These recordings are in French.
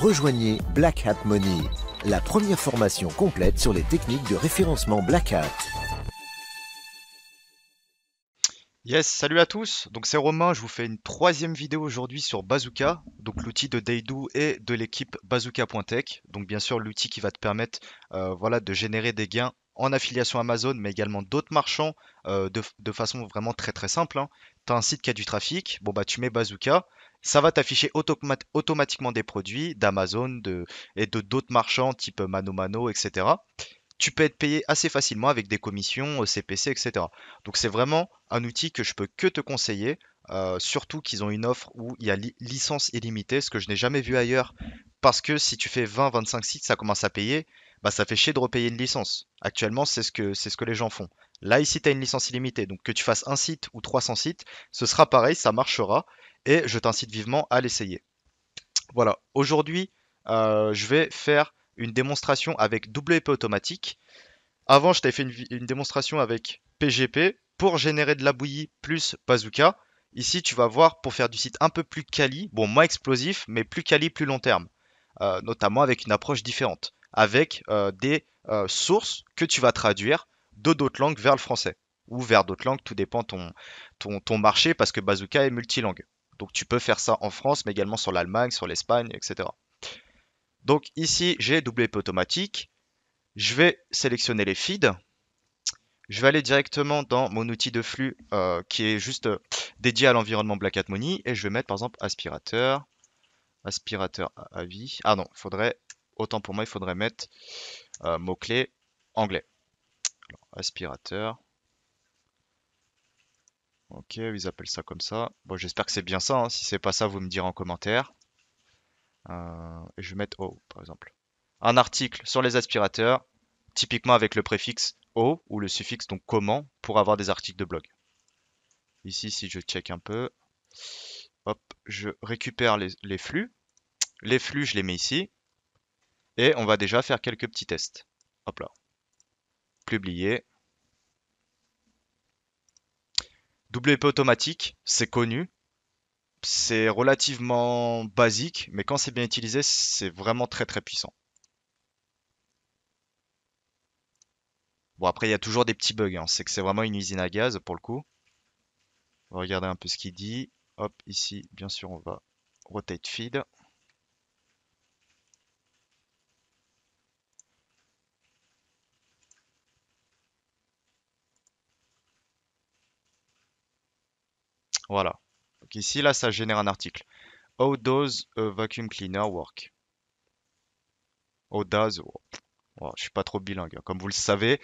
Rejoignez Black Hat Money, la première formation complète sur les techniques de référencement Black Hat. Yes, salut à tous. Donc c'est Romain, je vous fais une troisième vidéo aujourd'hui sur Bazooka, donc l'outil de Daydo et de l'équipe Bazooka.tech. Donc bien sûr l'outil qui va te permettre voilà, de générer des gains en affiliation Amazon, mais également d'autres marchands de façon vraiment très très simple, hein. Tu as un site qui a du trafic, bon bah tu mets Bazooka, ça va t'afficher automatiquement des produits d'Amazon et de d'autres marchands type Mano Mano, etc. Tu peux être payé assez facilement avec des commissions, CPC, etc. Donc c'est vraiment un outil que je peux que te conseiller, surtout qu'ils ont une offre où il y a licence illimitée, ce que je n'ai jamais vu ailleurs, parce que si tu fais 20-25 sites, ça commence à payer, bah ça fait chier de repayer une licence. Actuellement, c'est ce que les gens font. Là, ici, tu as une licence illimitée, donc que tu fasses un site ou 300 sites, ce sera pareil, ça marchera, et je t'incite vivement à l'essayer. Voilà, aujourd'hui, je vais faire une démonstration avec WP automatique. Avant, je t'avais fait une démonstration avec PGP pour générer de la bouillie plus bazooka. Ici, tu vas voir pour faire du site un peu plus quali, bon, moins explosif, mais plus quali, plus long terme. Notamment avec une approche différente, avec des sources que tu vas traduire de d'autres langues vers le français ou vers d'autres langues, tout dépend ton marché parce que bazooka est multilingue. Donc tu peux faire ça en France, mais également sur l'Allemagne, sur l'Espagne, etc. Donc ici, j'ai WP automatique. Je vais sélectionner les feeds. Je vais aller directement dans mon outil de flux qui est juste dédié à l'environnement Black Hat Money et je vais mettre par exemple aspirateur, aspirateur à avis. Ah non, autant pour moi, il faudrait mettre mot-clé anglais. Alors, aspirateur. Ok, ils appellent ça comme ça. Bon, j'espère que c'est bien ça, hein. Si c'est pas ça, vous me direz en commentaire. Et je vais mettre O, par exemple. Un article sur les aspirateurs, typiquement avec le préfixe O ou le suffixe donc comment pour avoir des articles de blog. Ici, si je check un peu, hop, je récupère les flux. Les flux, je les mets ici. Et on va déjà faire quelques petits tests. Hop là. Publier. WP automatique, c'est connu. C'est relativement basique, mais quand c'est bien utilisé, c'est vraiment très très puissant. Bon, après, il y a toujours des petits bugs, hein. C'est que c'est vraiment une usine à gaz pour le coup. On va regarder un peu ce qu'il dit. Hop, ici, bien sûr, on va rotate feed. Voilà. Donc ici, là, ça génère un article. How does a vacuum cleaner work? How does... Oh, je suis pas trop bilingue, hein, comme vous le savez.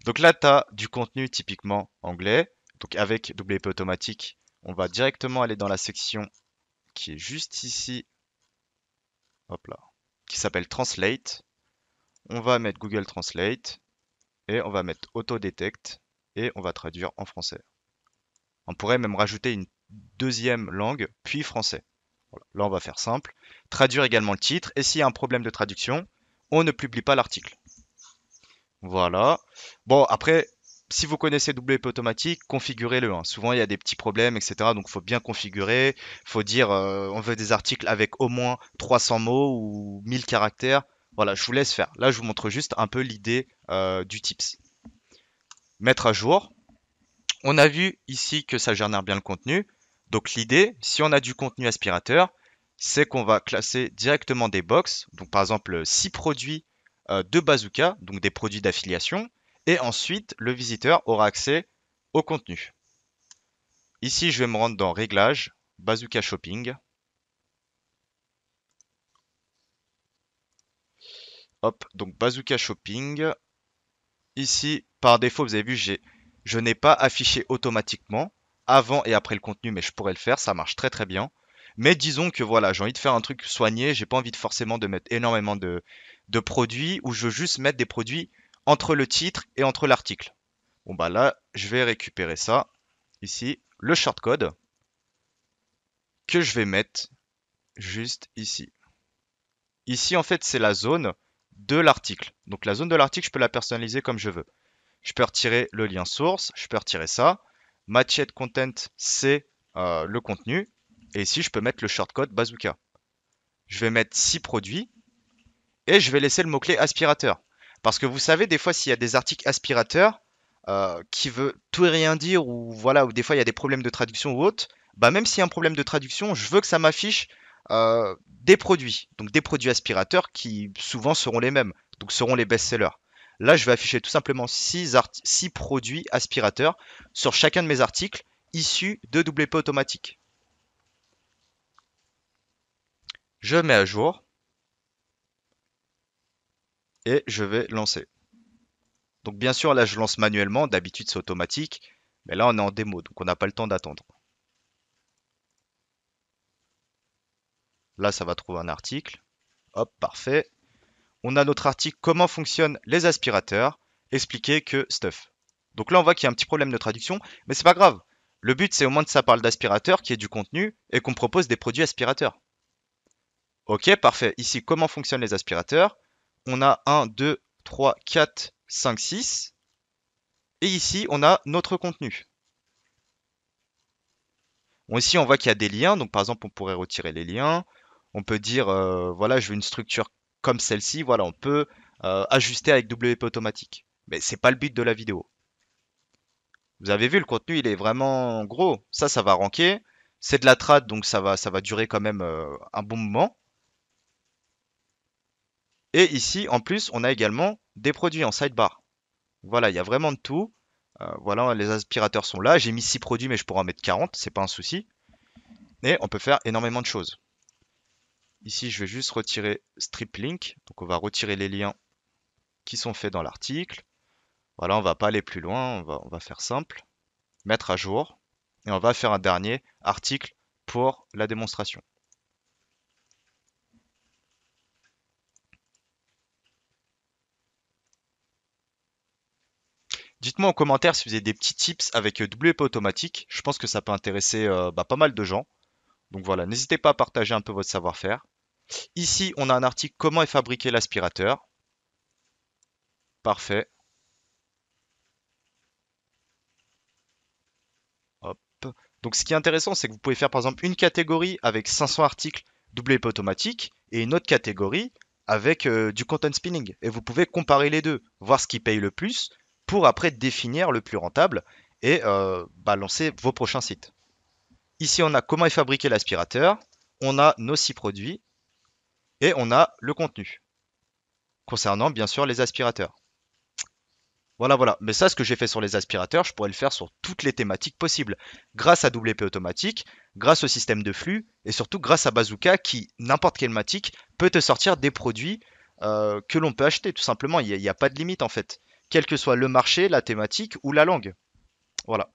Donc là, tu as du contenu typiquement anglais. Donc avec WP automatique, on va directement aller dans la section qui est juste ici. Hop là. Qui s'appelle Translate. On va mettre Google Translate et on va mettre Auto Detect et on va traduire en français. On pourrait même rajouter une deuxième langue, puis français. Voilà. Là, on va faire simple. Traduire également le titre. Et s'il y a un problème de traduction, on ne publie pas l'article. Voilà. Bon, après, si vous connaissez WP automatique, configurez-le, hein. Souvent, il y a des petits problèmes, etc. Donc, il faut bien configurer. Il faut dire, on veut des articles avec au moins 300 mots ou 1000 caractères. Voilà, je vous laisse faire. Là, je vous montre juste un peu l'idée du tips. Mettre à jour. On a vu ici que ça génère bien le contenu. Donc, l'idée, si on a du contenu aspirateur, c'est qu'on va classer directement des box. Donc, par exemple, 6 produits de Bazooka, donc des produits d'affiliation. Et ensuite, le visiteur aura accès au contenu. Ici, je vais me rendre dans Réglages, Bazooka Shopping. Hop, donc Bazooka Shopping. Ici, par défaut, vous avez vu, je n'ai pas affiché automatiquement avant et après le contenu, mais je pourrais le faire, ça marche très très bien. Mais disons que voilà, j'ai envie de faire un truc soigné, j'ai pas envie forcément de mettre énormément de produits, ou je veux juste mettre des produits entre le titre et entre l'article. Bon bah là, je vais récupérer ça, ici, le shortcode, que je vais mettre juste ici. Ici, en fait, c'est la zone de l'article. Donc la zone de l'article, je peux la personnaliser comme je veux. Je peux retirer le lien source, je peux retirer ça. Matched content, c'est le contenu. Et ici, je peux mettre le shortcode bazooka. je vais mettre 6 produits et je vais laisser le mot-clé aspirateur. Parce que vous savez, des fois, s'il y a des articles aspirateurs qui veut tout et rien dire, ou voilà, ou des fois il y a des problèmes de traduction ou autre, bah même s'il y a un problème de traduction, je veux que ça m'affiche des produits. Donc des produits aspirateurs qui souvent seront les mêmes, donc seront les best-sellers. Là, je vais afficher tout simplement 6 produits aspirateurs sur chacun de mes articles issus de WP automatique. Je mets à jour et je vais lancer. Donc bien sûr, là je lance manuellement, d'habitude c'est automatique, mais là on est en démo, donc on n'a pas le temps d'attendre. Là ça va trouver un article. Hop, parfait. On a notre article comment fonctionnent les aspirateurs, expliquer que stuff. Donc là on voit qu'il y a un petit problème de traduction, mais c'est pas grave. Le but c'est au moins que ça parle d'aspirateur, qui est du contenu, et qu'on propose des produits aspirateurs. Ok, parfait. Ici, comment fonctionnent les aspirateurs? On a 1, 2, 3, 4, 5, 6. Et ici, on a notre contenu. Bon, ici, on voit qu'il y a des liens. Donc, par exemple, on pourrait retirer les liens. On peut dire, voilà, je veux une structure comme celle-ci. Voilà, on peut ajuster avec WP automatique. Mais c'est pas le but de la vidéo. Vous avez vu, le contenu, il est vraiment gros. Ça va ranker. C'est de la trad, donc ça va durer quand même un bon moment. Et ici, en plus, on a également des produits en sidebar. Voilà, il y a vraiment de tout. Voilà, les aspirateurs sont là. J'ai mis 6 produits, mais je pourrais en mettre 40, c'est pas un souci. Et on peut faire énormément de choses. Ici, je vais juste retirer strip link. Donc, on va retirer les liens qui sont faits dans l'article. Voilà, on va pas aller plus loin. On va faire simple. Mettre à jour. Et on va faire un dernier article pour la démonstration. Dites-moi en commentaire si vous avez des petits tips avec WP automatique. Je pense que ça peut intéresser pas mal de gens. Donc voilà, n'hésitez pas à partager un peu votre savoir-faire. Ici, on a un article comment est fabriqué l'aspirateur. Parfait. Hop. Donc ce qui est intéressant, c'est que vous pouvez faire par exemple une catégorie avec 500 articles WP automatique et une autre catégorie avec du content spinning. Et vous pouvez comparer les deux, voir ce qui paye le plus pour après définir le plus rentable et lancer vos prochains sites. Ici, on a comment est fabriqué l'aspirateur, on a nos 6 produits et on a le contenu concernant bien sûr les aspirateurs. Voilà. Mais ça, ce que j'ai fait sur les aspirateurs, je pourrais le faire sur toutes les thématiques possibles. Grâce à WP automatique, grâce au système de flux et surtout grâce à Bazooka qui, n'importe quelle thématique, peut te sortir des produits que l'on peut acheter tout simplement. Il n'y a pas de limite en fait. Quel que soit le marché, la thématique ou la langue. Voilà.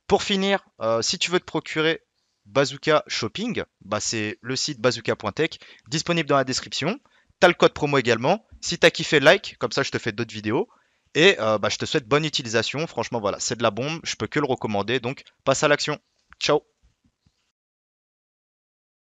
Pour finir, si tu veux te procurer Bazooka Shopping, c'est le site bazooka.tech, disponible dans la description. Tu as le code promo également. Si tu as kiffé, like, comme ça je te fais d'autres vidéos. Et je te souhaite bonne utilisation. Franchement, voilà, c'est de la bombe. Je peux que le recommander. Donc, passe à l'action. Ciao!